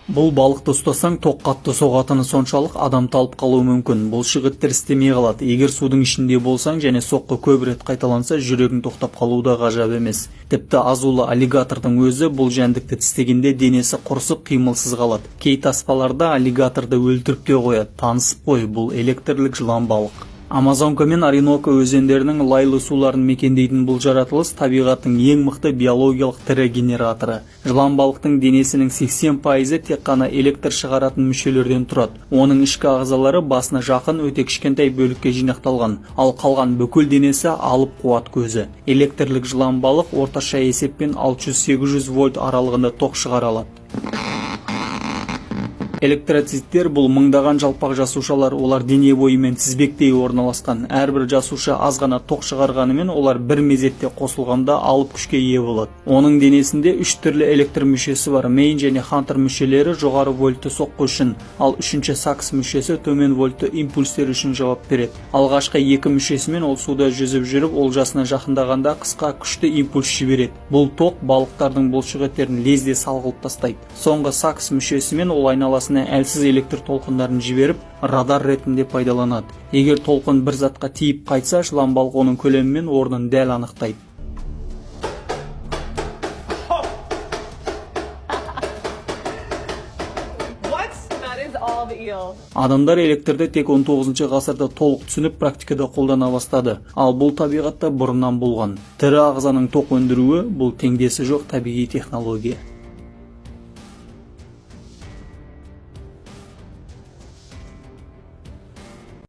Бұл балықты ұстасаң, тоқ қатты соғатыны соншалық адам талып қалуы мүмкін. Бұл шығыттар істемей қалады. Егер судың ішінде болсаң және соққы көп рет қайталанса, жүрегің тоқтап қалуы да ғажап емес. Тіпті азулы аллигатордың өзі бұл жәндікті тістегенде денесі құрысып қимылсыз қалады. Кей таспаларда аллигаторды өлтіріп те қояды. Танысып қой, бұл электрлік жылан балық. Амазонка мен Ориноко өзендерінің лайлы суларын мекендейтін бұл жаратылыс табиғаттың ең мықты биологиялық тірі генераторы. Жылан балықтың денесінің 80% тек қана электр шығаратын мүшелерден тұрады. Оның ішкі ағзалары басына жақын өте кішкентай бөлікке жинақталған, ал қалған бүкіл денесі алып қуат көзі. Электрлік жылан балық орташа есеппен 600-800 вольт аралығында тоқ шығара алады. Электроциттер бұл мыңдаған жалпақ жасушалар, олар дене бойымен тізбектей орналасқан. Әрбір жасуша аз ғана тоқ шығарғанымен олар бір мезетте қосылғанда алып күшке ие болады. Оның денесінде 3 түрлі электр мүшесі бар. Мейн және Хантер мүшелері жоғары вольтты соққы үшін, ал үшінші Сакс мүшесі төмен вольтты импульстер үшін жауап береді. Алғашқы екі мүшесімен ол суда жүзіп жүріп, олжасына жақындағанда қысқа күшті импульс жібереді. Бұл тоқ балықтардың бұлшықеттерін лезде салғылып тастайды. Соңғы Сакс мүшесімен ол айналасына әлсіз электр толқындарын жіберіп, радар ретінде пайдаланады. Егер толқын бір затқа тиіп қайтса, жылан балық оның көлемі мен орнын дәл анықтайды. Адамдар электрді тек 19 ғасырда толық түсініп практикада қолдана бастады. Ал бұл табиғатта бұрыннан болған. Тірі ағзаның тоқ өндіруі бұл теңдесі жоқ табиғи технология.